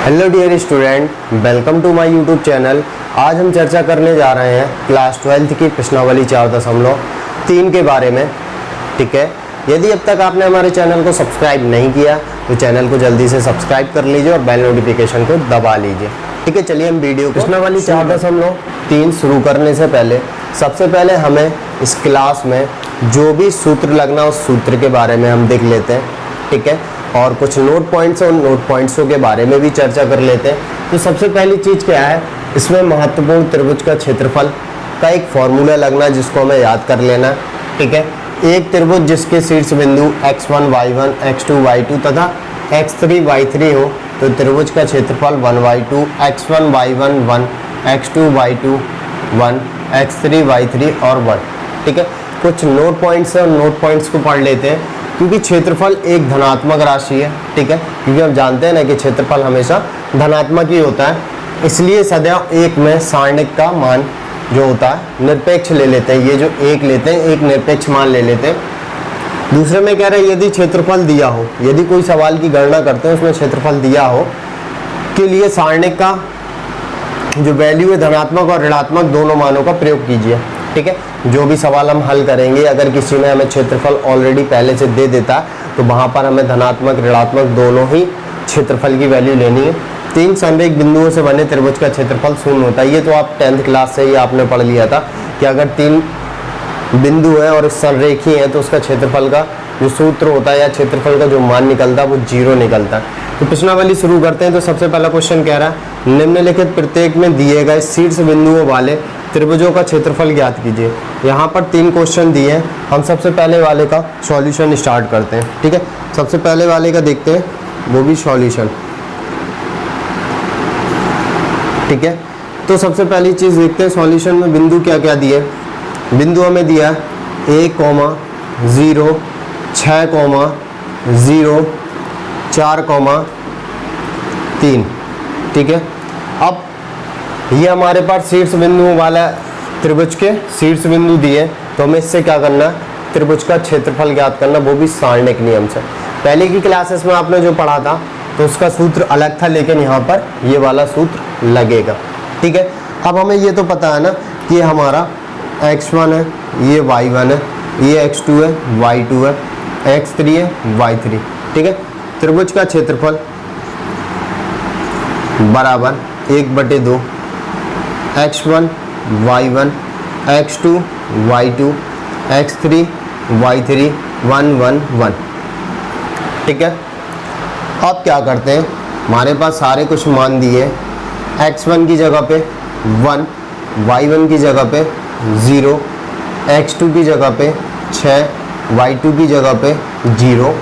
Hello dear student, welcome to my YouTube channel. आज हम चर्चा करने जा रहे हैं क्लास 12th की प्रश्नावली 4.3 के बारे में। ठीक है, यदि अब तक आपने हमारे चैनल को सब्सक्राइब नहीं किया तो चैनल को जल्दी से सब्सक्राइब कर लीजिए और बेल नोटिफिकेशन को दबा लीजिए। ठीक है, चलिए हम वीडियो प्रश्नावली 4.3 शुरू करने से पहले सबसे पहले हमें इस क्लास में जो भी सूत्र लगना उस सूत्र के बारे में हम देख लेते हैं। ठीक है, और कुछ नोट पॉइंट्स और नोट पॉइंट्सों के बारे में भी चर्चा कर लेते हैं। तो सबसे पहली चीज़ क्या है, इसमें महत्वपूर्ण त्रिभुज का क्षेत्रफल का एक फॉर्मूला लगना जिसको हमें याद कर लेना। ठीक है, एक त्रिभुज जिसके शीर्ष बिंदु x1 y1 x2 y2 तथा x3 y3 हो तो त्रिभुज का क्षेत्रफल 1y2 x1 y1 1 x2 y2 1 x3 y3 और 1। ठीक है, कुछ नोट पॉइंट्स और नोट पॉइंट्स को पढ़ लेते हैं क्योंकि क्षेत्रफल एक धनात्मक राशि है। ठीक है, क्योंकि हम जानते हैं ना कि क्षेत्रफल हमेशा धनात्मक ही होता है, इसलिए सदैव एक में सारणिक का मान जो होता है निरपेक्ष ले लेते हैं। ये जो एक लेते हैं एक निरपेक्ष मान ले लेते हैं। दूसरे में कह रहे हैं यदि क्षेत्रफल दिया हो, यदि कोई सवाल की गणना करते हैं उसमें क्षेत्रफल दिया हो के लिए सारणिक का जो वैल्यू है धनात्मक और ऋणात्मक दोनों मानों का प्रयोग कीजिए। ठीक है, जो भी सवाल हम हल करेंगे अगर किसी में हमें क्षेत्रफल ऑलरेडी पहले से दे देता तो वहाँ पर हमें धनात्मक ऋणात्मक दोनों ही क्षेत्रफल की वैल्यू लेनी है। तीन समरेख बिंदुओं से बने त्रिभुज का क्षेत्रफल शून्य होता है। ये तो आप 10th क्लास से ही आपने पढ़ लिया था कि अगर तीन बिंदु है और संरेखी है तो उसका क्षेत्रफल का जो सूत्र होता है या क्षेत्रफल का जो मान निकलता है वो 0 निकलता है। तो प्रश्नावली शुरू करते हैं। तो सबसे पहला क्वेश्चन कह रहा है निम्नलिखित प्रत्येक में दिए गए शीर्ष बिंदुओं वाले त्रिभुजों का क्षेत्रफल ज्ञात कीजिए। यहाँ पर 3 क्वेश्चन दिए हैं, हम सबसे पहले वाले का सॉल्यूशन स्टार्ट करते हैं। ठीक है, सबसे पहले वाले का देखते हैं, वो भी सॉल्यूशन। ठीक है, तो सबसे पहली चीज़ देखते हैं सॉल्यूशन में बिंदु क्या क्या दिए। बिंदु हमें दिया 1, 0, 6, 0, 4, 3। ठीक है, अब ये हमारे पास शीर्ष बिंदुओं वाला त्रिभुज के शीर्ष बिंदु दिए तो हमें इससे क्या करना, त्रिभुज का क्षेत्रफल ज्ञात करना, वो भी सारणिक नियम से। पहले की क्लासेस में आपने जो पढ़ा था तो उसका सूत्र अलग था, लेकिन यहाँ पर ये वाला सूत्र लगेगा। ठीक है, अब हमें ये तो पता है ना कि ये हमारा x1 है, ये y1 है, ये x2 है, y2 है, x3 है, y3। ठीक है, त्रिभुज का क्षेत्रफल बराबर 1/2 x1 y1 x2 y2 x3 y3 1 1 1। ठीक है, अब क्या करते हैं, हमारे पास सारे कुछ मान दिए, x1 की जगह पे 1, y1 की जगह पे 0, x2 की जगह पे 6, y2 की जगह पे 0,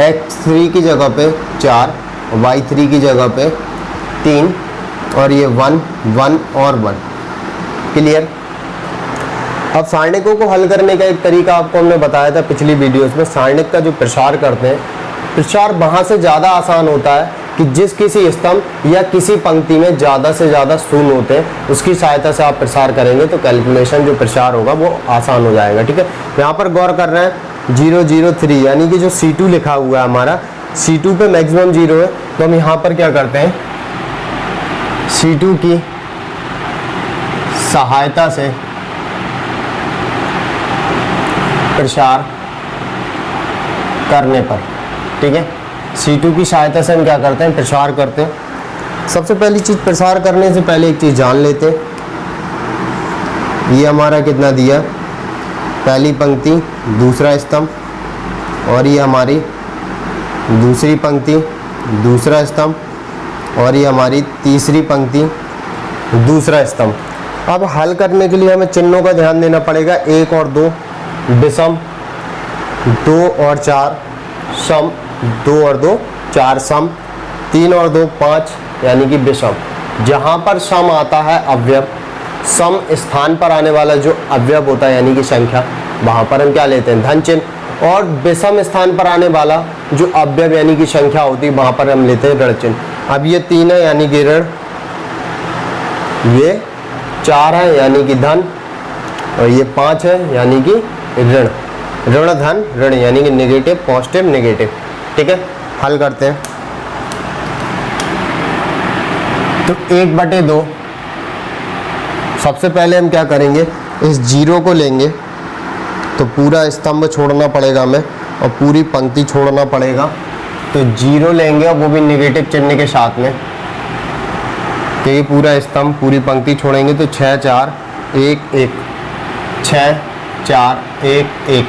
x3 की जगह पे 4, y3 की जगह पे 3 और ये 1 1 और 1। क्लियर। अब सारणिकों को हल करने का एक तरीका आपको हमने बताया था पिछली वीडियोस में। सारणिक का जो प्रसार करते हैं, प्रसार वहाँ से ज़्यादा आसान होता है कि जिस किसी स्तंभ या किसी पंक्ति में ज़्यादा से ज़्यादा शून्य होते हैं उसकी सहायता से आप प्रसार करेंगे तो कैलकुलेशन जो प्रसार होगा वो आसान हो जाएगा। ठीक है, यहाँ पर गौर कर रहे हैं 0 0 3 यानी कि जो C2 लिखा हुआ है हमारा, C2 पे मैक्सिमम 0 है तो हम यहाँ पर क्या करते हैं, C2 की सहायता से प्रसार करने पर, ठीक है, C2 की सहायता से हम क्या करते हैं, प्रसार करते हैं। सबसे पहली चीज़, प्रसार करने से पहले एक चीज़ जान लेते हैं। ये हमारा कितना दिया, पहली पंक्ति दूसरा स्तंभ, और ये हमारी दूसरी पंक्ति दूसरा स्तंभ, और ये हमारी तीसरी पंक्ति दूसरा स्तंभ। अब हल करने के लिए हमें चिन्हों का ध्यान देना पड़ेगा। 1 और 2 विषम, 2 और 4 सम, 2 और 2 4 सम, 3 और 2 5 यानी कि विषम। जहाँ पर सम आता है अवयव, सम स्थान पर आने वाला जो अवयव होता है यानी कि संख्या, वहाँ पर हम क्या लेते हैं, धन चिन्ह। और विषम स्थान पर आने वाला जो अवयव यानी कि संख्या होती है वहाँ पर हम लेते हैं ऋण चिन्ह। अब ये 3 है यानी कि ऋण, ये 4 है यानी कि धन, और ये 5 है यानी कि ऋण। ऋण धन ऋण यानी कि नेगेटिव पॉजिटिव नेगेटिव। ठीक है, हल करते हैं। तो 1/2 सबसे पहले हम क्या करेंगे, इस जीरो को लेंगे तो पूरा स्तंभ छोड़ना पड़ेगा हमें और पूरी पंक्ति छोड़ना पड़ेगा। तो जीरो लेंगे और वो भी नेगेटिव चिन्ह के साथ में, तो ये पूरा स्तंभ पूरी पंक्ति छोड़ेंगे तो 6 4 1 1, 6 4 1 1।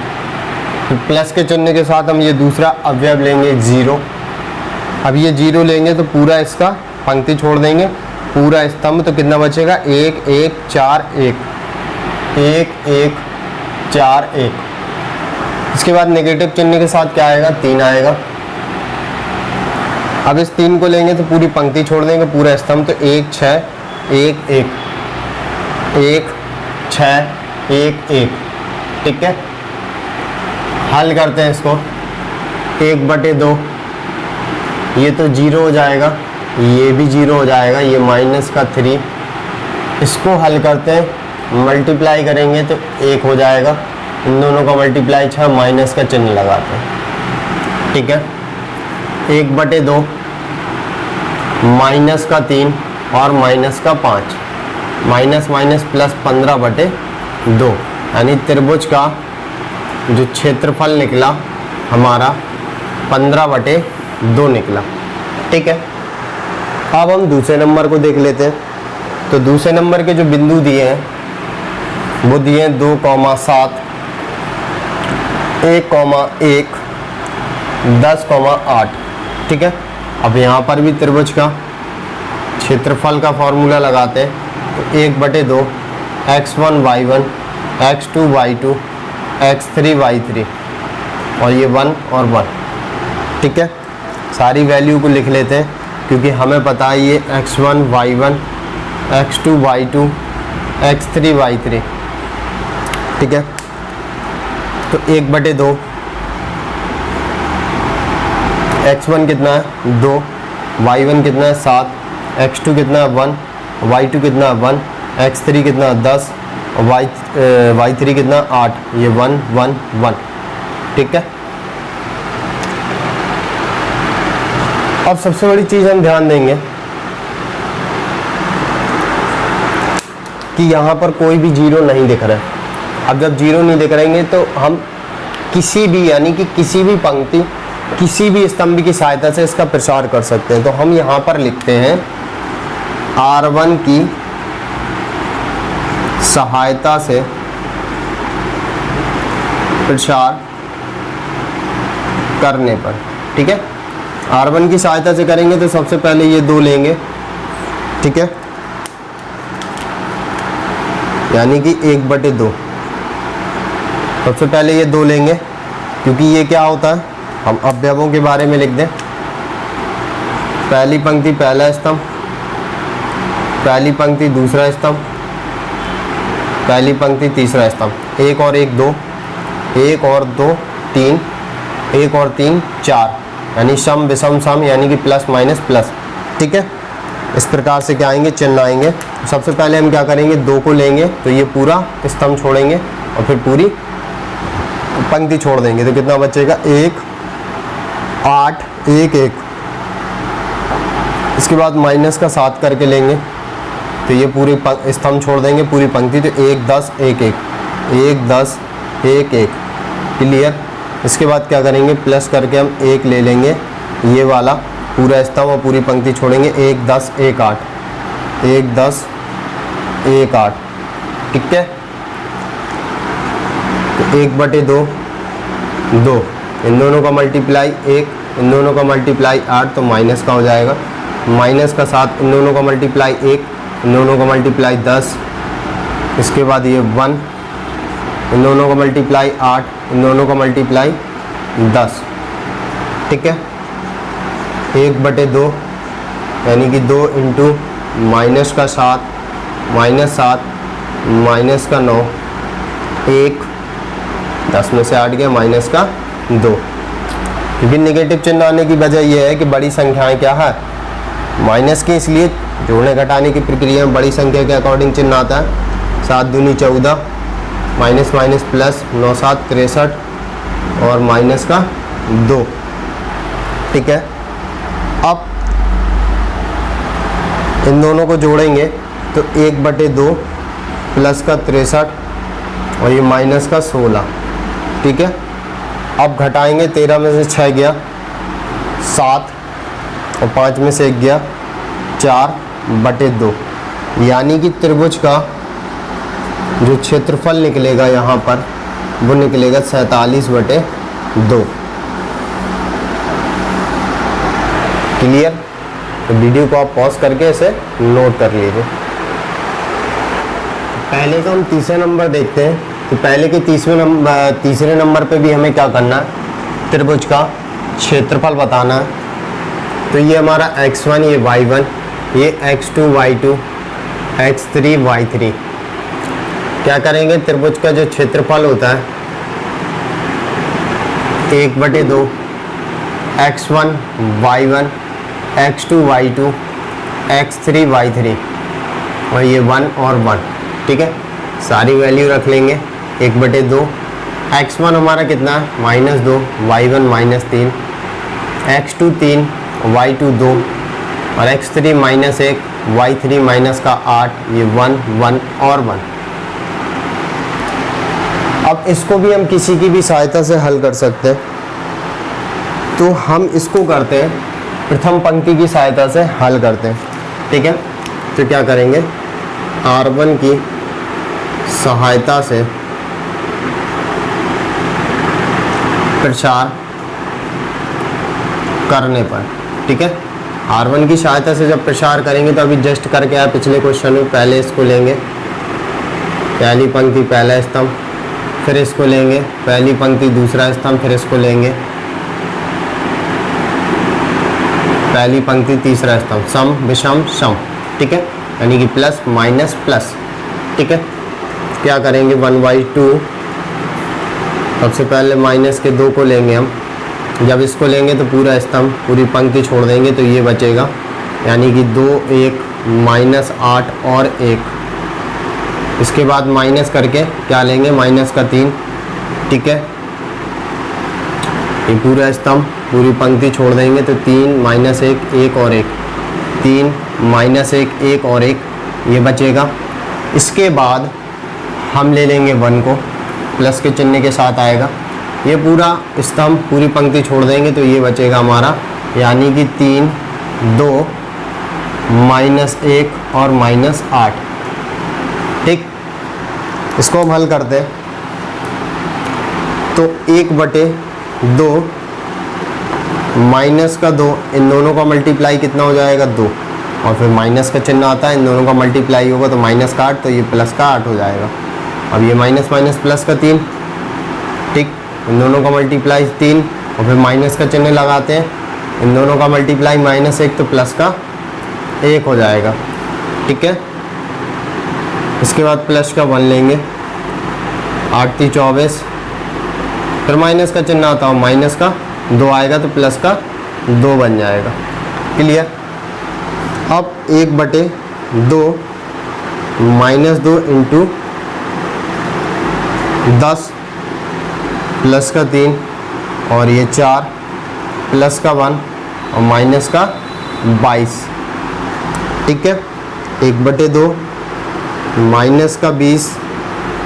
तो प्लस के चिन्ह के साथ हम ये दूसरा अवयव लेंगे जीरो। अब ये जीरो लेंगे तो पूरा इसका पंक्ति छोड़ देंगे, पूरा स्तंभ, तो कितना बचेगा 1 1 4 1 1 1 4 1। इसके बाद नेगेटिव चिन्ह के साथ क्या आएगा, 3 आएगा। अब इस 3 को लेंगे तो पूरी पंक्ति छोड़ देंगे, पूरा स्तंभ, तो 1 6 1 1 1 6 1 1। ठीक है, हल करते हैं इसको। 1/2 ये तो जीरो हो जाएगा, ये भी जीरो हो जाएगा, ये -3। इसको हल करते हैं, मल्टीप्लाई करेंगे तो 1 हो जाएगा। इन दोनों का मल्टीप्लाई 6, माइनस का चिन्ह लगाते हैं। ठीक है, 1/2 -3 और -5, माइनस माइनस प्लस 15/2, यानी त्रिभुज का जो क्षेत्रफल निकला हमारा 15/2 निकला। ठीक है, अब हम दूसरे नंबर को देख लेते हैं। तो दूसरे नंबर के जो बिंदु दिए हैं वो दिए हैं 2,7, 1,1, 10,8। ठीक है, अब यहाँ पर भी त्रिभुज का क्षेत्रफल का फॉर्मूला लगाते हैं। तो 1/2 x1 y1 x2 y2 x3 y3 और ये 1 और 1। ठीक है, सारी वैल्यू को लिख लेते हैं क्योंकि हमें पता है ये x1 y1 x2 y2 x3 y3। ठीक है, तो 1/2 x1 कितना है 2, y1 कितना है 7, x2 कितना है 1, y2 कितना है 1, x3 कितना है 10 और y3 कितना है 8। ये 1 1 1। ठीक है, अब सबसे बड़ी चीज़ हम ध्यान देंगे कि यहाँ पर कोई भी जीरो नहीं दिख रहा है। अब जब जीरो नहीं दिख रहेंगे तो हम किसी भी, यानी कि किसी भी पंक्ति, किसी भी स्तंभ की सहायता से इसका प्रसार कर सकते हैं। तो हम यहाँ पर लिखते हैं R1 की सहायता से प्रसार करने पर। ठीक है, R1 की सहायता से करेंगे तो सबसे पहले ये 2 लेंगे। ठीक है, यानी कि 1/2। सबसे पहले ये 2 लेंगे क्योंकि ये क्या होता है, हम अवयवों के बारे में लिख दें। पहली पंक्ति पहला स्तंभ, पहली पंक्ति दूसरा स्तंभ, पहली पंक्ति तीसरा स्तंभ। 1 और 1 2, 1 और 2 3, 1 और 3 4, यानी सम विषम सम, यानी कि प्लस माइनस प्लस। ठीक है, इस प्रकार से क्या आएंगे, चिन्ह आएंगे। सबसे पहले हम क्या करेंगे, 2 को लेंगे तो ये पूरा स्तंभ छोड़ेंगे और फिर पूरी पंक्ति छोड़ देंगे। तो कितना बचेगा 1 8 1 1। इसके बाद माइनस का 7 करके लेंगे तो ये पूरी स्तंभ छोड़ देंगे, पूरी पंक्ति। तो 1 10 1 1 1 10 1 1। क्लियर। इसके बाद क्या करेंगे, प्लस करके हम 1 ले लेंगे, ये वाला पूरा स्तंभ और पूरी पंक्ति छोड़ेंगे। 1 10 1 8 1 10 1 8। ठीक है, तो 1/2 2, इन दोनों का मल्टीप्लाई 1, इन दोनों का मल्टीप्लाई 8, तो माइनस का हो जाएगा। माइनस का 7, इन दोनों का मल्टीप्लाई 1, इन दोनों का मल्टीप्लाई 10। इसके बाद ये 1, इन दोनों का मल्टीप्लाई 8, इन दोनों का मल्टीप्लाई 10। ठीक है, 1/2 यानी कि 2 इंटू माइनस का 7 माइनस का 9, 1 10 में से 8 गया, माइनस का 2। क्योंकि नेगेटिव चिन्ह आने की वजह यह है कि बड़ी संख्याएं क्या है, माइनस की, इसलिए जोड़ने घटाने की प्रक्रिया में बड़ी संख्या के अकॉर्डिंग चिन्ह आता है। 7 दूनी 14, माइनस माइनस प्लस, 9 7 63 और माइनस का 2। ठीक है, अब इन दोनों को जोड़ेंगे तो 1/2 प्लस का 63 और ये माइनस का 16। ठीक है, अब घटाएंगे, 13 में से 6 गया 7 और 5 में से 1 गया 4/2, यानी कि त्रिभुज का जो क्षेत्रफल निकलेगा यहाँ पर वो निकलेगा 47/2। क्लियर? तो वीडियो को आप पॉज करके इसे नोट कर लीजिए। पहले का हम तीसरे नंबर देखते हैं। तो पहले के तीसरे नंबर पे भी हमें क्या करना है, त्रिभुज का क्षेत्रफल बताना है। तो ये हमारा x1 ये y1, ये x2 y2, x3 y3। क्या करेंगे, त्रिभुज का जो क्षेत्रफल होता है 1/2 x1 y1, x2 y2, x3 y3 और ये 1 और 1। ठीक है, सारी वैल्यू रख लेंगे। 1/2 x1 हमारा कितना है -2, y1 -3, x2 3, y2 2 और x3 -1, y3 -8, ये 1 1 और 1। अब इसको भी हम किसी की भी सहायता से हल कर सकते हैं। तो हम इसको करते हैं, प्रथम पंक्ति की सहायता से हल करते हैं। ठीक है, तो क्या करेंगे, R1 की सहायता से प्रसार करने पर, ठीक है, R1 की सहायता से जब प्रसार करेंगे तो अभी जस्ट करके आए पिछले क्वेश्चन में। पहले इसको लेंगे, पहली पंक्ति पहला स्तंभ, फिर इसको लेंगे पहली पंक्ति दूसरा स्तंभ, फिर इसको लेंगे पहली पंक्ति तीसरा स्तंभ, सम विषम सम। ठीक है, यानी कि प्लस माइनस प्लस। ठीक है, क्या करेंगे 1/2, सबसे पहले माइनस के 2 को लेंगे हम। जब इसको लेंगे तो पूरा स्तंभ पूरी पंक्ति छोड़ देंगे तो ये बचेगा, यानी कि 2 1 -8 और 1। इसके बाद माइनस करके क्या लेंगे, माइनस का 3। ठीक है, ये पूरा स्तंभ पूरी पंक्ति छोड़ देंगे तो 3 -1 1 और 1, 3 -1 1 और 1, ये बचेगा। इसके बाद हम ले लेंगे 1 को, प्लस के चिन्ह के साथ आएगा। ये पूरा स्तंभ पूरी पंक्ति छोड़ देंगे तो ये बचेगा हमारा, यानी कि 3 2 -1 और -8। ठीक, इसको हम हल करते हैं तो 1/2 माइनस का 2, इन दोनों का मल्टीप्लाई कितना हो जाएगा 2, और फिर माइनस का चिन्ह आता है, इन दोनों का मल्टीप्लाई होगा तो माइनस का 8, तो ये प्लस का 8 हो जाएगा। अब ये माइनस माइनस प्लस का 3। ठीक, इन दोनों का मल्टीप्लाई 3 और फिर माइनस का चिन्ह लगाते हैं, इन दोनों का मल्टीप्लाई -1 तो प्लस का 1 हो जाएगा। ठीक है, इसके बाद प्लस का 1 लेंगे, 8 3 24, फिर माइनस का चिन्ह आता हो, माइनस का 2 आएगा तो प्लस का 2 बन जाएगा। क्लियर? अब 1/2 -2 इंटू 10 प्लस का 3 और ये 4 प्लस का 1 और माइनस का 22। ठीक है, 1/2 माइनस का 20,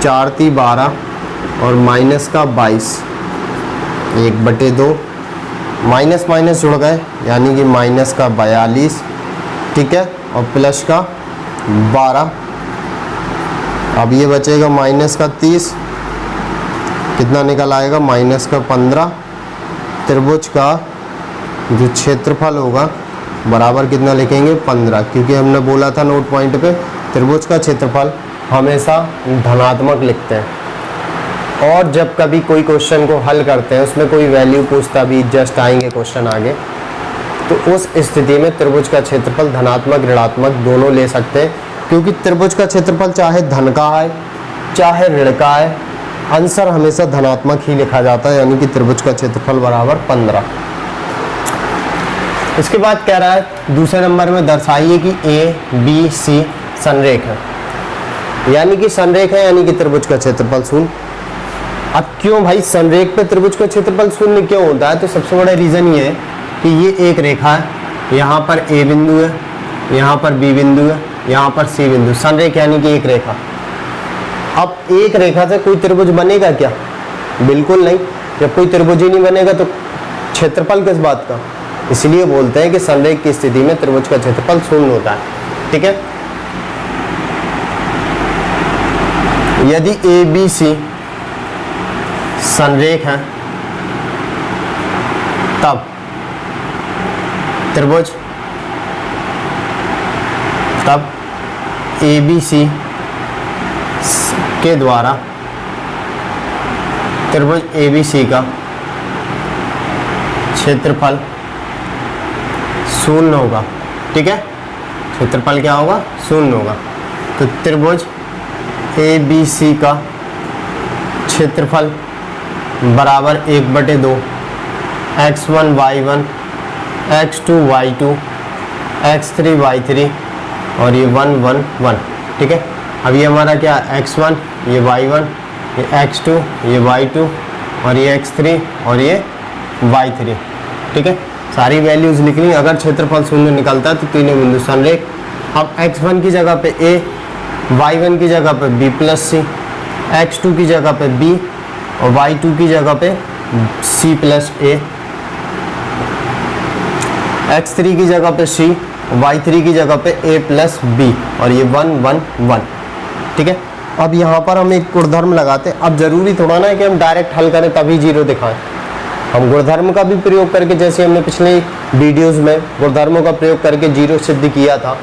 4 3 12 और माइनस का 22। 1/2 माइनस माइनस जुड़ गए, यानी कि माइनस का 42। ठीक है, और प्लस का 12। अब ये बचेगा माइनस का 30, कितना निकल आएगा माइनस का 15। त्रिभुज का जो क्षेत्रफल होगा बराबर कितना लिखेंगे 15, क्योंकि हमने बोला था नोट पॉइंट पे त्रिभुज का क्षेत्रफल हमेशा धनात्मक लिखते हैं। और जब कभी कोई क्वेश्चन को हल करते हैं उसमें कोई वैल्यू पूछता भी जस्ट आएंगे क्वेश्चन आगे, तो उस स्थिति में त्रिभुज का क्षेत्रफल धनात्मक ऋणात्मक दोनों ले सकते हैं, क्योंकि त्रिभुज का क्षेत्रफल चाहे धन का है चाहे ऋण का है, आंसर हमेशा धनात्मक ही लिखा जाता है, यानी कि त्रिभुज का क्षेत्रफल बराबर 15। इसके बाद कह रहा है दूसरे नंबर में दर्शाइए कि ABC संरेख है, यानी कि संरेख है, यानी कि त्रिभुज का क्षेत्रफल शून्य। अब क्यों भाई संरेख पे त्रिभुज का क्षेत्रफल शून्य क्यों होता है? तो सबसे बड़ा रीजन ये है कि ये एक रेखा है, यहाँ पर A बिंदु है, यहाँ पर बी बिंदु है, यहाँ पर सी बिंदु, संरेख यानी कि एक रेखा। अब एक रेखा से कोई त्रिभुज बनेगा क्या? बिल्कुल नहीं। जब कोई त्रिभुज ही नहीं बनेगा तो क्षेत्रफल किस बात का? इसलिए बोलते हैं कि संरेख की स्थिति में त्रिभुज का क्षेत्रफल शून्य होता है। ठीक है, यदि ए बी सी संरेख है तब त्रिभुज, तब ए बी सी के द्वारा त्रिभुज ए बी सी का क्षेत्रफल शून्य होगा। ठीक है, क्षेत्रफल क्या होगा? शून्य होगा। तो त्रिभुज ए बी सी का क्षेत्रफल बराबर 1/2 x1 y1 x2 y2 x3 y3 और ये 1 1 1। ठीक है, अब ये हमारा क्या x1, ये y1, ये x2, ये y2 और ये x3 और ये y3। ठीक है, सारी वैल्यूज लिख ली। अगर क्षेत्रफल शून्य निकलता है तो तीनों बिंदु संरेख। अब x1 की जगह पे a, y1 की जगह पे b प्लस सी, x2 की जगह पे b और y2 की जगह पे c प्लस a, x3 की जगह पे c, y3 की जगह पे a प्लस b और ये 1 1 1। ठीक है, अब यहाँ पर हम एक गुणधर्म लगाते हैं। अब जरूरी थोड़ा ना है कि हम डायरेक्ट हल करें तभी जीरो दिखाएं। हम गुणधर्म का भी प्रयोग करके, जैसे हमने पिछले वीडियोस में गुणधर्मों का प्रयोग करके जीरो सिद्ध किया था,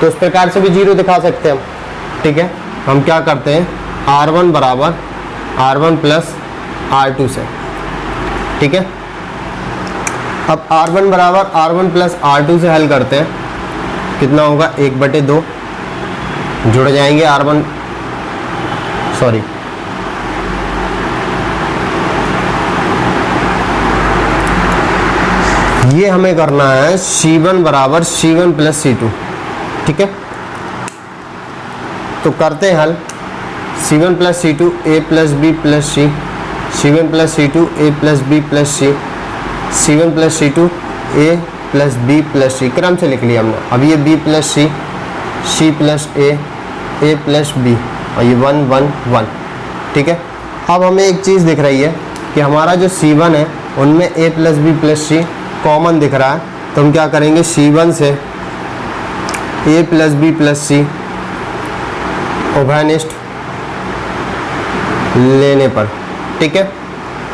तो उस प्रकार से भी जीरो दिखा सकते हैं हम। ठीक है, हम क्या करते हैं, r1 बराबर r1 प्लस r2 से। ठीक है, अब r1 बराबर r1 प्लस r2 से हल करते हैं, कितना होगा 1/2, जुड़ जाएंगे r1, सॉरी ये हमें करना है C1 बराबर C1 प्लस C2। ठीक है, तो करते हैं हल। C1 plus C2 A plus B plus C, C1 plus C2 A plus B plus C, C1 plus C2 A plus B plus C, क्रम से लिख लिया हमने। अब ये B plus C, C plus A plus B और ये 1 1 1। ठीक है, अब हमें एक चीज़ दिख रही है कि हमारा जो C1 है उनमें A plus B plus C common दिख रहा है, तो हम क्या करेंगे, C1 से A plus B plus C उभयनिष्ठ लेने पर, ठीक है,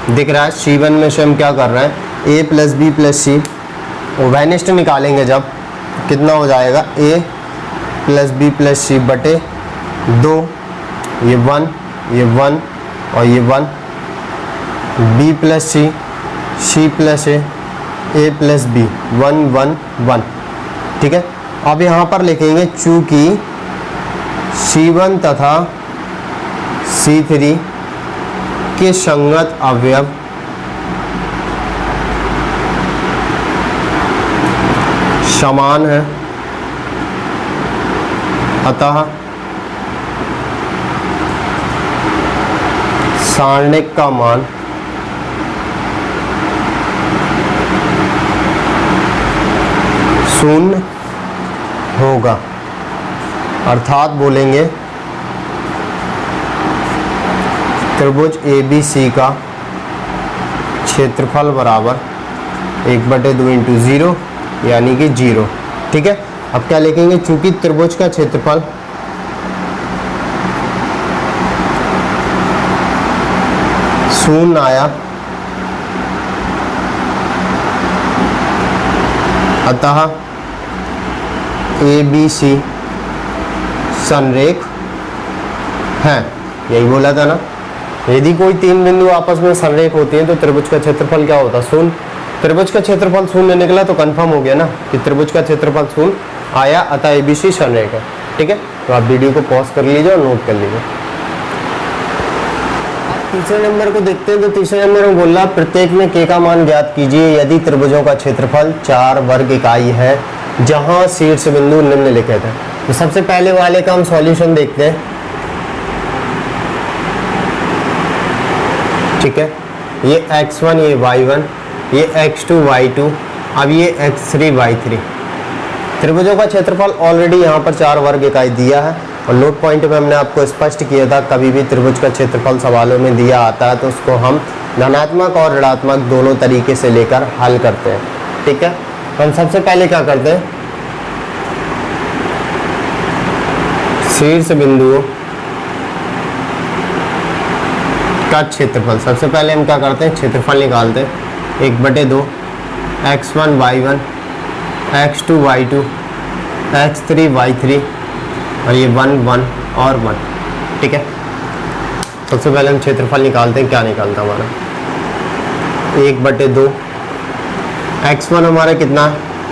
दिख रहा है C1 में से हम क्या कर रहे हैं, A plus B plus C उभयनिष्ठ निकालेंगे जब, कितना हो जाएगा, A plus B plus C बटे 2, ये 1 और ये 1, B plus C, C plus A plus B, 1 1 1। ठीक है, अब यहाँ पर लिखेंगे चूंकि C1 तथा C3 के संगत अवयव समान है, अतः सारणिक का मान शून्य होगा। अर्थात बोलेंगे त्रिभुज ABC का क्षेत्रफल बराबर 1/2 इंटू 0 यानी कि 0। ठीक है, अब क्या लिखेंगे, चूंकि त्रिभुज का क्षेत्रफल शून्य आया, अतः ABC संरेख है। यही बोला था ना, यदि कोई तीन बिंदु आपस में संरेख होती है तो त्रिभुज का क्षेत्रफल क्या होता है, शून्य। त्रिभुज का क्षेत्रफल शून्य निकला तो कंफर्म हो गया ना कि त्रिभुज का क्षेत्रफल शून्य आया, अतः ABC संरेख है। ठीक है, तो आप वीडियो को पॉज कर लीजिए और नोट कर लीजिए। तीसरे नंबर को देखते हैं, तो तीसरे नंबर में बोल रहा प्रत्येक में k का मान ज्ञात कीजिए यदि त्रिभुजों का क्षेत्रफल 4 वर्ग इकाई है जहां शीर्ष बिंदु निम्नलिखित है। तो सबसे पहले वाले का हम सॉल्यूशन देखते हैं। ठीक है, ये x1, ये y1, ये x2 y2, अब ये x3 y3। त्रिभुजों का क्षेत्रफल ऑलरेडी यहाँ पर 4 वर्ग इकाई दिया है और नोट पॉइंट में हमने आपको स्पष्ट किया था, कभी भी त्रिभुज का क्षेत्रफल सवालों में दिया आता है तो उसको हम धनात्मक और ऋणात्मक दोनों तरीके से लेकर हल करते हैं। ठीक है, तो हम सबसे पहले क्या करते हैं, शीर्ष बिंदुओं का क्षेत्रफल, सबसे पहले हम क्या करते हैं, क्षेत्रफल निकालते हैं। 1/2 x1 y1 x2 y2 x3 y3 और ये 1 1 और 1। ठीक है, सबसे पहले हम क्षेत्रफल निकालते हैं। क्या निकालता है हमारा, 1/2 x1 हमारा कितना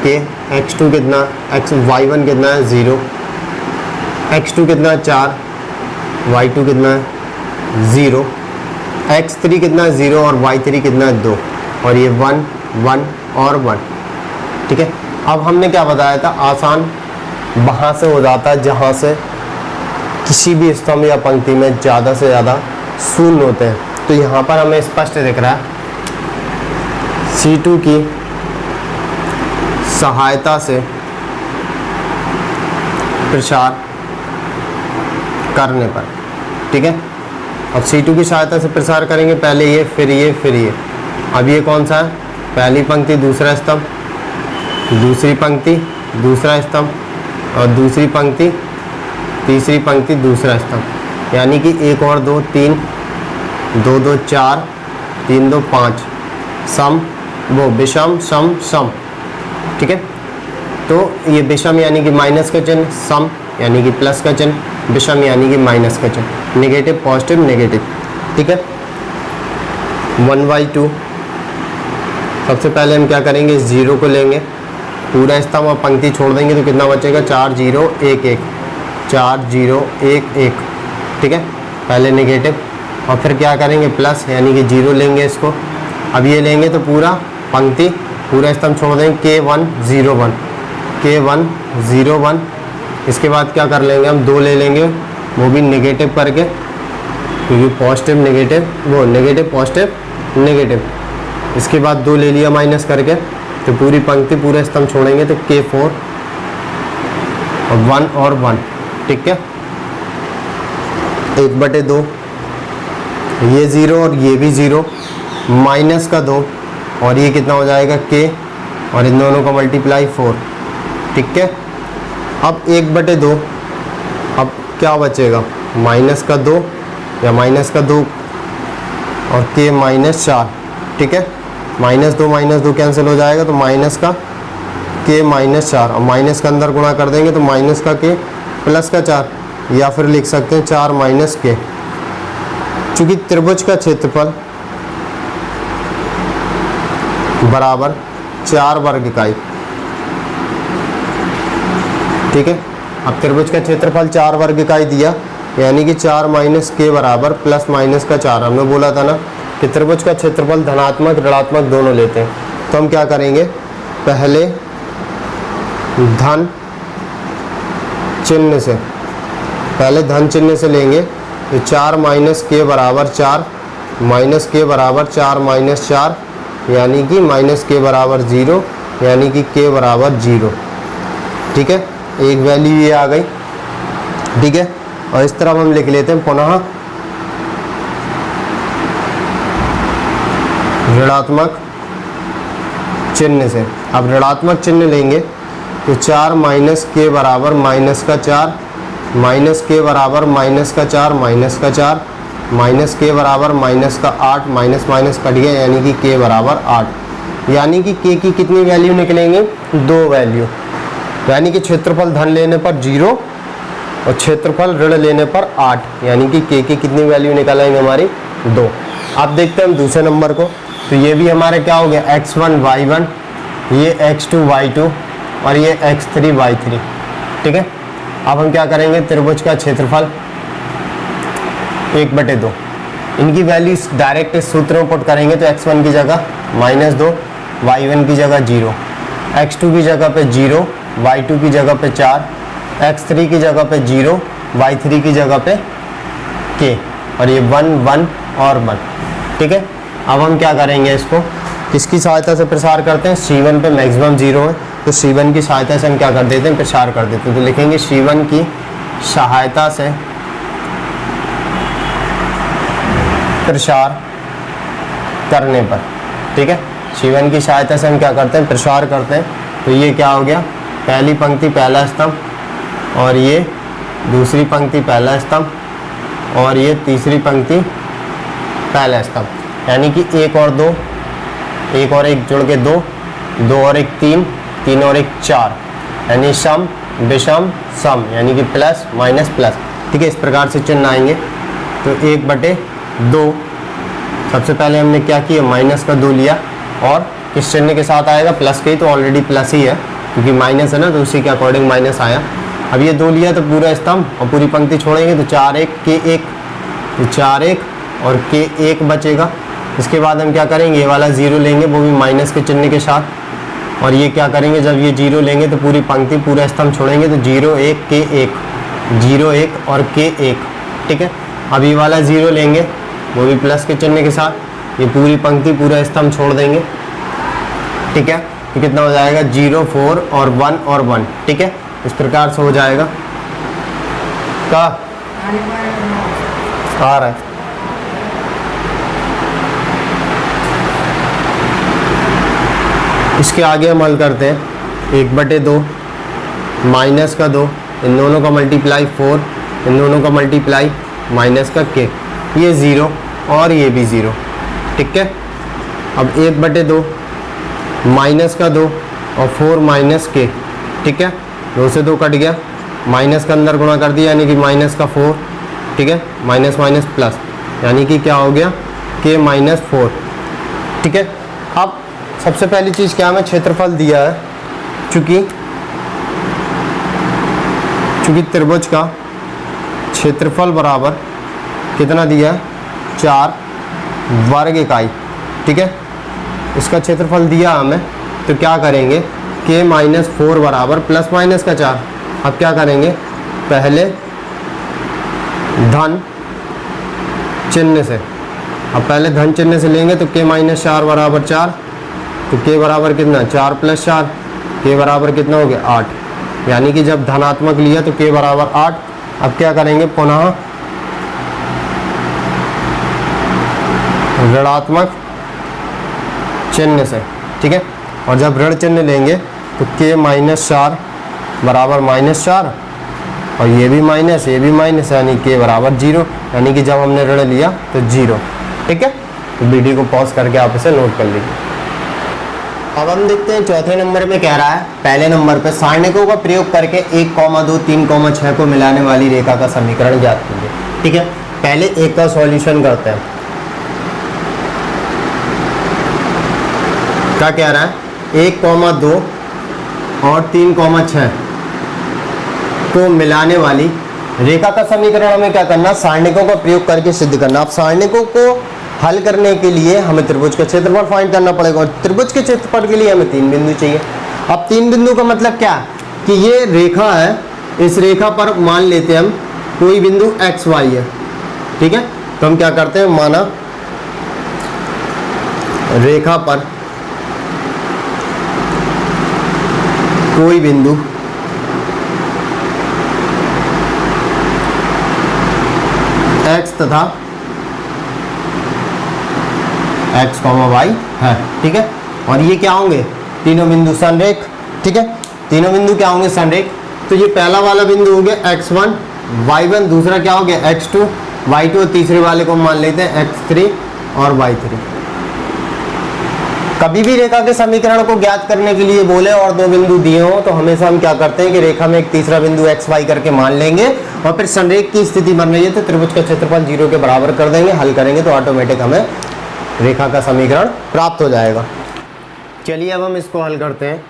k, x2 कितना y1 कितना है 0, x2 कितना है 4, y2 कितना है 0, x3 कितना है 0 और y3 कितना है 2 और ये 1 1 और 1। ठीक है, अब हमने क्या बताया था, आसान वहाँ से हो जाता है जहाँ से किसी भी स्तंभ या पंक्ति में ज़्यादा से ज़्यादा शून्य होते हैं। तो यहाँ पर हमें स्पष्ट दिख रहा है C2 की सहायता से प्रसार करने पर। ठीक है, अब C2 की सहायता से प्रसार करेंगे, पहले ये फिर ये फिर ये। अब ये कौन सा है, पहली पंक्ति दूसरा स्तंभ, दूसरी पंक्ति दूसरा स्तंभ और दूसरी पंक्ति तीसरी पंक्ति दूसरा स्तंभ, यानी कि 1 और 2 3, 2 2 4, 3 2 5, सम वो विषम सम सम। ठीक है, तो ये विषम यानी कि माइनस का चिन्ह, सम यानी कि प्लस का चिन्ह, विषम यानी कि माइनस का चिन्ह, नेगेटिव पॉजिटिव नेगेटिव। ठीक है, 1/2 सबसे पहले हम क्या करेंगे, 0 को लेंगे, पूरा स्तंभ और पंक्ति छोड़ देंगे तो कितना बचेगा, 4 0 1 1, 4 0 1 1। ठीक है, पहले नेगेटिव और फिर क्या करेंगे प्लस, यानी कि 0 लेंगे इसको। अब ये लेंगे तो पूरा पंक्ति पूरा स्तंभ छोड़ देंगे, K1 0 1, K1 0 1। इसके बाद क्या कर लेंगे, हम 2 ले लेंगे, वो भी नेगेटिव करके, क्योंकि पॉजिटिव नेगेटिव वो नेगेटिव पॉजिटिव नेगेटिव। इसके बाद 2 ले लिया माइनस करके, तो पूरी पंक्ति पूरा स्तंभ छोड़ेंगे तो K4 और 1 और 1। ठीक है, 1/2 ये 0 और ये भी 0, माइनस का 2 और ये कितना हो जाएगा K और इन दोनों का मल्टीप्लाई 4। ठीक है, अब 1/2, अब क्या बचेगा, माइनस का 2 या माइनस का 2 और K -4। ठीक है, -2 कैंसिल हो जाएगा तो माइनस का K -4 और माइनस का अंदर गुणा कर देंगे तो माइनस का K प्लस का 4, या फिर लिख सकते हैं 4 - K। चूँकि त्रिभुज का क्षेत्रफल बराबर 4 वर्ग इकाई। ठीक है, अब त्रिभुज का क्षेत्रफल 4 वर्ग इकाई दिया, यानी कि 4 - K बराबर प्लस माइनस का 4। हमने बोला था ना कि त्रिभुज का क्षेत्रफल धनात्मक ऋणात्मक दोनों लेते हैं। तो हम क्या करेंगे, पहले धन चिन्ह से, पहले धन चिन्ह से लेंगे तो 4 - K बराबर 4, -K बराबर 4 - 4, यानी कि -K बराबर 0, यानी कि K बराबर 0। ठीक है, एक वैल्यू ये आ गई। ठीक है, और इस तरफ हम लिख लेते हैं पुनः ऋणात्मक चिन्ह से। अब ऋणात्मक चिन्ह लेंगे तो 4 - K बराबर माइनस का 4, -K बराबर माइनस का 4 माइनस का 4, -K बराबर माइनस का 8, माइनस माइनस कट गया, यानी कि K बराबर 8। यानी कि K की कितनी वैल्यू निकलेंगे, 2 वैल्यू, यानी कि क्षेत्रफल धन लेने पर 0 और क्षेत्रफल ऋण लेने पर 8, यानी कि K की कितनी वैल्यू निकालेंगे हमारी 2। अब देखते हैं हम दूसरे नंबर को, तो ये भी हमारे क्या हो गया, x1 y1, ये x2 y2 और ये x3 y3। ठीक है, अब हम क्या करेंगे, त्रिभुज का क्षेत्रफल 1/2, इनकी वैल्यूज डायरेक्ट इस सूत्र में पुट करेंगे तो x1 की जगह -2, y1 की जगह 0, x2 की जगह पे 0, y2 की जगह पे 4, x3 की जगह पे 0, y3 की जगह पे K और ये 1 1 और 1। ठीक है, अब हम क्या करेंगे, इसको किसकी सहायता से प्रसार करते हैं, C1 पे मैक्सिमम 0 है तो C1 की सहायता से हम क्या कर देते हैं, प्रसार कर देते हैं। तो लिखेंगे C1 की सहायता से प्रसार करने पर, ठीक है। C1 की सहायता से हम क्या करते हैं, प्रसार करते हैं। तो ये क्या हो गया, पहली पंक्ति पहला स्तंभ, और ये दूसरी पंक्ति पहला स्तंभ, और ये तीसरी पंक्ति पहला स्तंभ, यानी कि 1 और 2, 1 और 1 जोड़ के 2, 2 और 1 3, 3 और 1 4, यानी सम विषम सम, यानी कि प्लस माइनस प्लस, ठीक है। इस प्रकार से चिन्ह आएंगे। तो 1/2, सबसे पहले हमने क्या किया, माइनस का 2 लिया, और किस चिन्ह के साथ आएगा, प्लस के ही, तो ऑलरेडी प्लस ही है क्योंकि माइनस है ना, तो उसी के अकॉर्डिंग माइनस आया। अब ये 2 लिया तो पूरा स्तंभ और पूरी पंक्ति छोड़ेंगे, तो 4 1 के 1, तो 4 1 और के 1 बचेगा। इसके बाद हम क्या करेंगे, ये वाला 0 लेंगे, वो भी माइनस के चिन्ह के साथ, और ये क्या करेंगे, जब ये 0 लेंगे तो पूरी पंक्ति पूरा स्तंभ छोड़ेंगे, तो 0 1 के 1, 0 1 और के 1, ठीक है। अब ये वाला 0 लेंगे, वो भी प्लस के चिन्ह के साथ, ये पूरी पंक्ति पूरा स्तंभ छोड़ देंगे, ठीक है। तो कितना हो जाएगा, 0 4 और 1 और 1, ठीक है। इस प्रकार से हो जाएगा। का आ रहा है, इसके आगे हम हल करते हैं। 1/2 माइनस का 2, इन दोनों का मल्टीप्लाई 4, इन दोनों का मल्टीप्लाई माइनस का k, ये 0 और ये भी 0, ठीक है। अब 1/2 माइनस का 2 और 4 माइनस k, ठीक है। 2 से 2 कट गया, माइनस का अंदर गुणा कर दिया, यानी कि माइनस का 4, ठीक है। माइनस माइनस प्लस, यानी कि क्या हो गया, k -4, ठीक है। अब सबसे पहली चीज़ क्या, हमें क्षेत्रफल दिया है, चूँकि त्रिभुज का क्षेत्रफल बराबर कितना दिया है, 4 वर्ग इकाई, ठीक है। इसका क्षेत्रफल दिया हमें, तो क्या करेंगे, k -4 बराबर प्लस माइनस का 4। अब क्या करेंगे, पहले धन चिन्ह से, अब पहले धन चिन्ह से लेंगे तो k -4 बराबर 4, तो k बराबर कितना, 4 + 4, k बराबर कितना हो गया, 8, यानी कि जब धनात्मक लिया तो k बराबर 8। अब क्या करेंगे, पुनः ऋणात्मक चिन्ह से, ठीक है। और जब ऋण चिन्ह लेंगे तो k -4 बराबर -4, और ये भी माइनस, ये भी माइनस, यानी k बराबर 0, यानी कि जब हमने ऋण लिया तो 0, ठीक है। तो वीडियो को पॉज करके आप इसे नोट कर लीजिए। अब हम देखते हैं चौथे नंबर में कह रहा है, पहले नंबर पे सारणिकों का प्रयोग करके 1, 2, 3, 6 को मिलाने वाली रेखा का समीकरण ज्ञात कीजिए, ठीक है। पहले 1 का सॉल्यूशन करते हैं। क्या कह रहा है, 1, 2 और 3, 6 को मिलाने वाली रेखा का समीकरण हमें क्या करना, सारणिकों का प्रयोग करके सिद्ध करना। अब सारणिकों को हल करने के लिए हमें त्रिभुज का क्षेत्रफल फाइंड करना पड़ेगा, और त्रिभुज के क्षेत्रफल के लिए हमें 3 बिंदु चाहिए। अब 3 बिंदु का मतलब क्या, कि ये रेखा है, इस रेखा पर मान लेते हैं हम कोई बिंदु x y है, ठीक है। तो हम क्या करते हैं, माना रेखा पर कोई बिंदु x तथा x, y है, ठीक है। और ये क्या होंगे, तीनों बिंदु संरेख, ठीक है। तीनों बिंदु क्या होंगे, संरेख। तो ये पहला वाला बिंदु हो गया x1 y1, दूसरा क्या हो गया x2 y2, और तीसरे वाले को मान लेते हैं x3 और y3। कभी भी रेखा के समीकरण को ज्ञात करने के लिए बोले और 2 बिंदु दिए हो, तो हमेशा हम क्या करते हैं कि रेखा में एक तीसरा बिंदु x y करके मान लेंगे, और फिर संरेख की स्थिति बन रही है तो त्रिभुज का क्षेत्रफल 0 के बराबर कर देंगे। हल करेंगे तो ऑटोमेटिक हमें रेखा का समीकरण प्राप्त हो जाएगा। चलिए अब हम इसको हल करते हैं।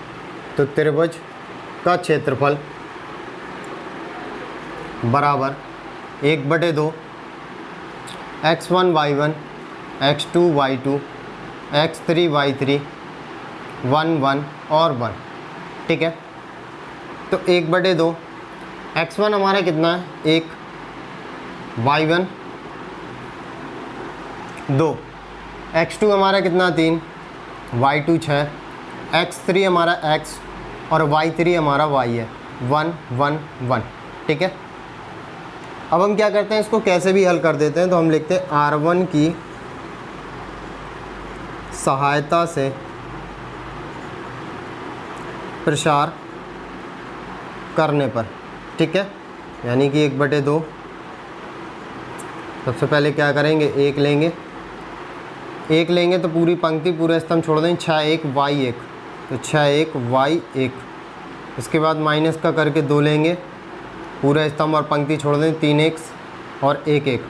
तो त्रिभुज का क्षेत्रफल बराबर 1/2 x1 y1 x2 y2 x3 y3 1 1 और 1, ठीक है। तो 1/2 x1 हमारा कितना है, 1, y1 2, x2 हमारा कितना 3, y2 6, x3 हमारा x और y3 हमारा y है 1 1 1, ठीक है। अब हम क्या करते हैं, इसको कैसे भी हल कर देते हैं। तो हम लिखते हैं R1 की सहायता से प्रसार करने पर, ठीक है, यानी कि 1/2। सबसे पहले क्या करेंगे, 1 लेंगे, 1 लेंगे तो पूरी पंक्ति पूरा स्तंभ छोड़ देंगे, 6 1 y 1, तो 6 1 y 1। इसके बाद माइनस का करके 2 लेंगे, पूरा स्तंभ और पंक्ति छोड़ देंगे, 3x और 1 1,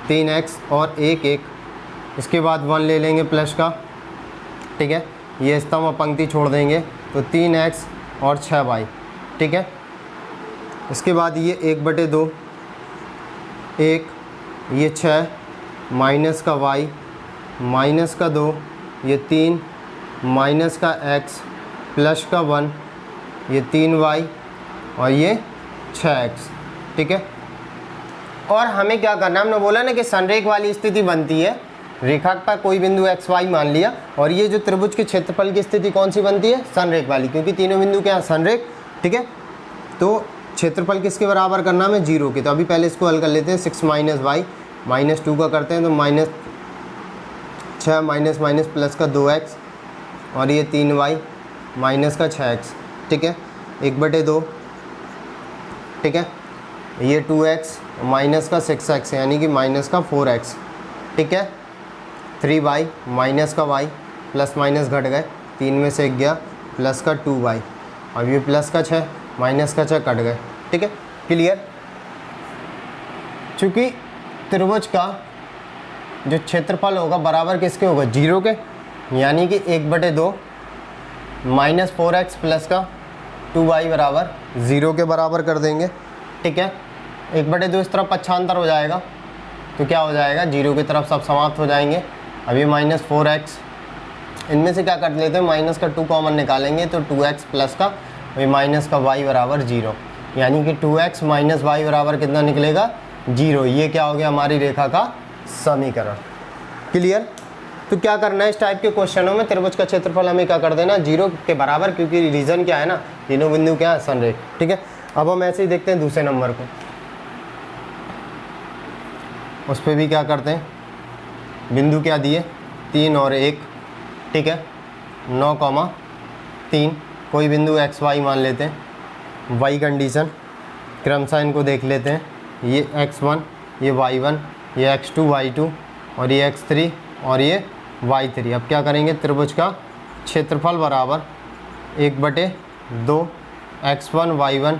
3x और 1 1। इसके बाद 1 ले लेंगे प्लस का, ठीक है, ये स्तंभ और पंक्ति छोड़ देंगे तो 3x और 6y, ठीक है। इसके बाद ये 1/2, 1, ये 6 माइनस का y माइनस का 2, ये 3 माइनस का x प्लस का 1, ये 3y और ये 6x, ठीक है। और हमें क्या करना है, हमने बोला ना कि संरेख वाली स्थिति बनती है, रेखा पर कोई बिंदु x y मान लिया, और ये जो त्रिभुज के क्षेत्रफल की स्थिति कौन सी बनती है, संरेख वाली, क्योंकि तीनों बिंदु क्या है, संरेख, ठीक है। तो क्षेत्रफल किसके बराबर करना है, 0 के। तो अभी पहले इसको हल कर लेते हैं, 6 माइनस y माइनस 2 का करते हैं, तो माइनस 6 माइनस माइनस प्लस का 2x और ये 3y माइनस का 6x, ठीक है, 1/2, ठीक है, ये 2x माइनस का 6x यानी कि माइनस का 4x, ठीक है, 3y माइनस का y प्लस माइनस घट गए, 3 में से 1 गया, प्लस का 2y, अब ये प्लस का 6 माइनस का 6 कट गए, ठीक है, क्लियर। चूँकि त्रिभुज का जो क्षेत्रफल होगा बराबर किसके होगा, 0 के, यानी कि 1/2 माइनस 4x प्लस का 2y बराबर 0 के बराबर कर देंगे, ठीक है। 1/2 इस तरफ पक्षांतर हो जाएगा तो क्या हो जाएगा, 0 की तरफ सब समाप्त हो जाएंगे। अभी माइनस 4x, इनमें से क्या कर लेते हैं, माइनस का 2 कॉमन निकालेंगे तो 2x प्लस का अभी माइनस का y बराबर 0, यानी कि 2x माइनस y बराबर कितना निकलेगा, 0। ये क्या हो गया, हमारी रेखा का समीकरण, क्लियर। तो क्या करना है, इस टाइप के क्वेश्चनों में त्रिभुज का क्षेत्रफल हमें क्या कर देना, 0 के बराबर, क्योंकि रीजन क्या है ना, तीनों बिंदु क्या है, संरेख, ठीक है। अब हम ऐसे ही देखते हैं दूसरे नंबर को, उस पर भी क्या करते हैं, बिंदु क्या दिए, 3 और 1, ठीक है, 9,3, कोई बिंदु x y मान लेते हैं, y कंडीशन क्रमशः इनको देख लेते हैं, ये x1, ये y1, ये x2 y2 और ये x3 और ये y3। अब क्या करेंगे, त्रिभुज का क्षेत्रफल बराबर 1/2 x1 y1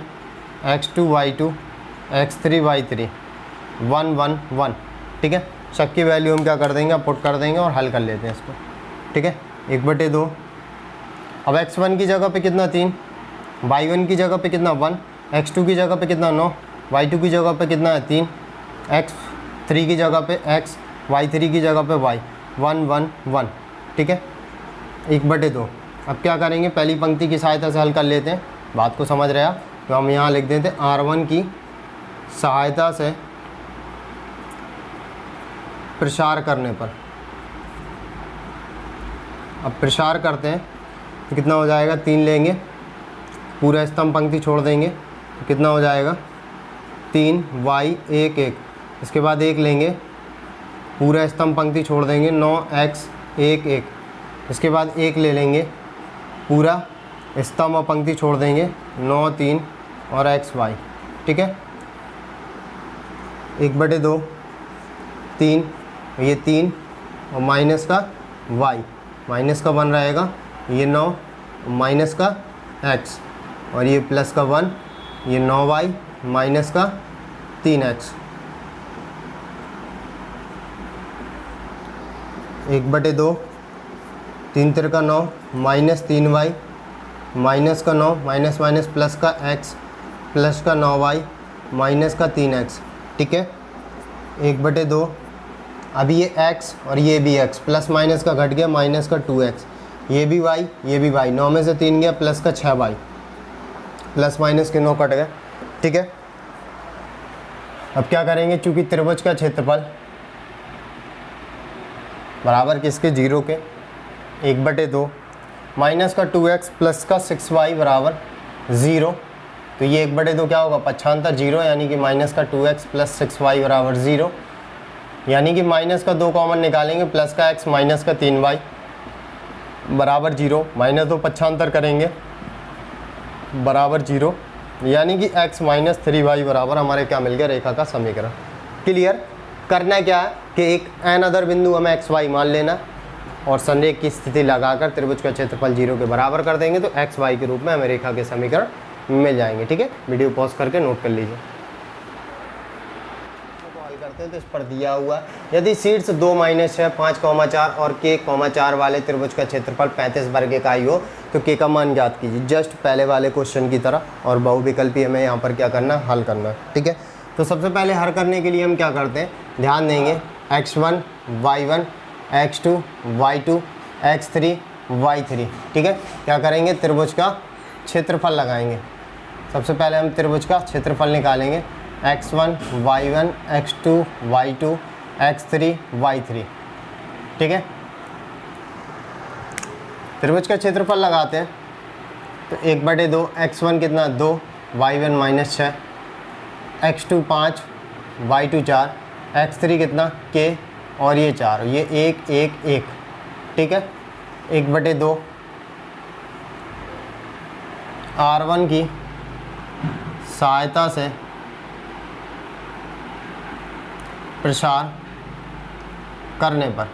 x2 y2 x3 y3 1 1 1, ठीक है। शक की वैल्यू हम क्या कर देंगे, पुट कर देंगे और हल कर लेते हैं इसको, ठीक है। 1/2, अब x1 की जगह पे कितना 3, y1 की जगह पे कितना 1, x2 की जगह पे कितना 9, y2 की जगह पे कितना है 3, x3 की जगह पे x, y3 की जगह पे y, 1 1 1, ठीक है, 1/2। अब क्या करेंगे, पहली पंक्ति की सहायता से हल कर लेते हैं, बात को समझ रहे आप। तो हम यहाँ लिख देते हैं R1 की सहायता से प्रसार करने पर। अब प्रसार करते हैं तो कितना हो जाएगा, 3 लेंगे, पूरा स्तंभ पंक्ति छोड़ देंगे तो कितना हो जाएगा, 3y 1 1। इसके बाद 1 लेंगे, पूरा स्तंभ पंक्ति छोड़ देंगे, 9x 1 1। इसके बाद 1 ले लेंगे, पूरा स्तंभ और पंक्ति छोड़ देंगे, 9 3 और xy, ठीक है। 1/2, 3, ये 3 और माइनस का y, माइनस का 1 रहेगा, ये 9 माइनस का x और ये प्लस का 1, ये 9y माइनस का 3x। 1/2, 3 3 का 9 माइनस 3y माइनस का 9 माइनस माइनस प्लस का x प्लस का 9y माइनस का 3x, ठीक है। 1/2, अभी ये x और ये भी x, प्लस माइनस का घट गया, माइनस का 2x, ये भी y ये भी y, 9 में से 3 गया, प्लस का 6y, प्लस माइनस के 9 कट गए, ठीक है। अब क्या करेंगे, चूँकि त्रिभुज का क्षेत्रफल बराबर किसके, 0 के, 1/2 माइनस का 2x प्लस का 6y बराबर 0, तो ये 1/2 क्या होगा, पक्षांतर 0, यानी कि माइनस का 2x प्लस 6y बराबर 0, यानी कि माइनस का 2 कॉमन निकालेंगे, प्लस का x माइनस का 3y बराबर 0, -2 पक्षांतर करेंगे बराबर 0, यानी कि x माइनस 3y बराबर हमारे क्या मिल गया, रेखा का समीकरण। क्लियर। करना क्या है कि एक एन अदर बिंदु हमें एक्स वाई मान लेना और संरेख की स्थिति लगाकर त्रिभुज का क्षेत्रफल 0 के बराबर कर देंगे तो एक्स वाई के रूप में हमें रेखा के समीकरण मिल जाएंगे। ठीक है, वीडियो पॉज करके नोट कर लीजिए। हल करते हैं तो इस पर दिया हुआ यदि शीर्ष 2 - 6 5,4 और k 4 वाले त्रिभुज का क्षेत्रफल 35 वर्ग इकाई हो तो k का मान ज्ञात कीजिए, जस्ट पहले वाले क्वेश्चन की तरह, और बहुविकल्पी हमें यहाँ पर क्या करना, हल करना। ठीक है, तो सबसे पहले हल करने के लिए हम क्या करते हैं, ध्यान देंगे x1 y1 x2 y2 x3 y3। ठीक है, क्या करेंगे, त्रिभुज का क्षेत्रफल लगाएंगे। सबसे पहले हम त्रिभुज का क्षेत्रफल निकालेंगे, x1 y1 x2 y2 x3 y3। ठीक है, त्रिभुज का क्षेत्रफल लगाते हैं तो 1/2, x1 कितना 2, y1 -6, x2 5, y2 4, x3 कितना k और ये 4, ये 1 1 1। ठीक है, 1/2 r1 की सहायता से प्रसार करने पर,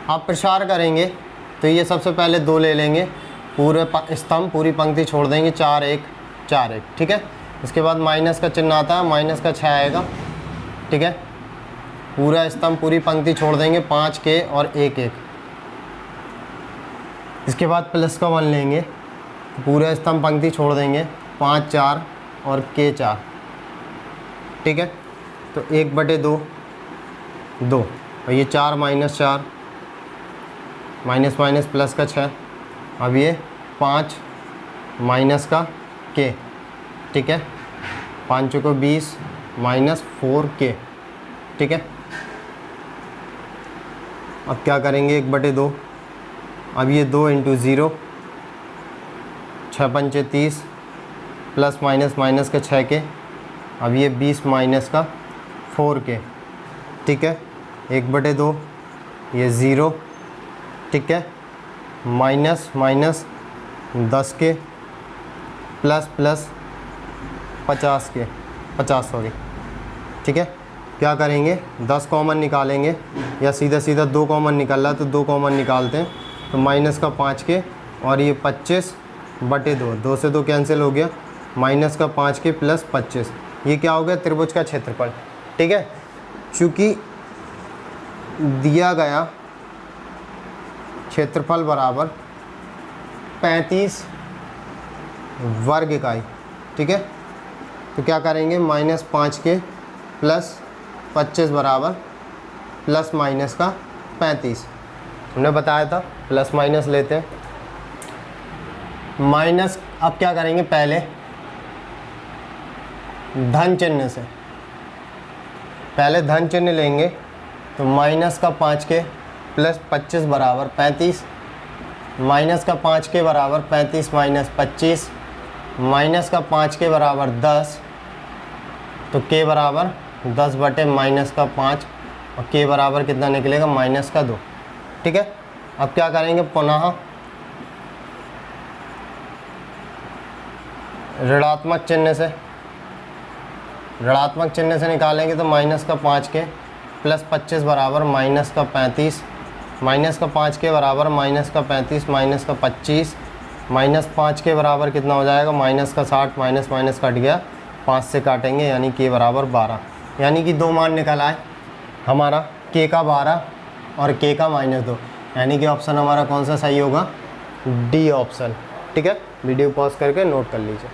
आप प्रसार करेंगे तो ये सबसे पहले 2 ले लेंगे, पूरे स्तंभ पूरी पंक्ति छोड़ देंगे, 4 1 4 1। ठीक है, इसके बाद माइनस का चिन्ह आता है, माइनस का 6 आएगा। ठीक है, पूरा स्तंभ पूरी पंक्ति छोड़ देंगे, 5 k और 1 1। इसके बाद प्लस का 1 लेंगे, पूरा स्तंभ पंक्ति छोड़ देंगे, 5 4 और k 4। ठीक है, तो 1/2 2 और ये 4 - 4 माइनस माइनस प्लस का 6, अब ये 5 माइनस का k। ठीक है, 5 को 20 -4k। ठीक है, अब क्या करेंगे, 1/2, अब ये 2 × 0 6 5 30 प्लस माइनस माइनस का 6k, अब ये 20 माइनस का 4k। ठीक है, 1/2 ये 0। ठीक है, minus minus 10k plus plus 50k 50 sorry. ठीक है, क्या करेंगे, 10 कॉमन निकालेंगे या सीधा सीधा 2 कॉमन निकल रहा है तो 2 कॉमन निकालते हैं, तो माइनस का 5k और ये 25/2, 2 से 2 कैंसिल हो गया, माइनस का 5k प्लस 25, ये क्या हो गया, त्रिभुज का क्षेत्रफल। ठीक है, चूँकि दिया गया क्षेत्रफल बराबर 35 वर्ग इकाई। ठीक है, तो क्या करेंगे, -5k प्लस 25 बराबर प्लस माइनस का 35। हमने बताया था प्लस माइनस लेते हैं, माइनस अब क्या करेंगे, पहले धन चिन्ह से, पहले धन चिन्ह लेंगे तो माइनस का 5k प्लस 25 बराबर 35, माइनस का 5k बराबर 35 माइनस 25, माइनस का 5k बराबर 10, तो k बराबर 10 बटे माइनस का 5 और k बराबर कितना निकलेगा, माइनस का 2। ठीक है, अब क्या करेंगे, पुनः ऋणात्मक चिन्ह से निकालेंगे तो माइनस का 5k प्लस 25 बराबर माइनस का 35, माइनस का 5k बराबर माइनस का 35 माइनस का 25, माइनस 5k बराबर कितना हो जाएगा, माइनस का 60, माइनस माइनस कट गया, 5 से काटेंगे यानी k बराबर 12, यानी कि 2 मान निकल आए हमारा, k का 12 और k का -2, यानी कि ऑप्शन हमारा कौन सा सही होगा, डी ऑप्शन। ठीक है, वीडियो पॉज करके नोट कर लीजिए।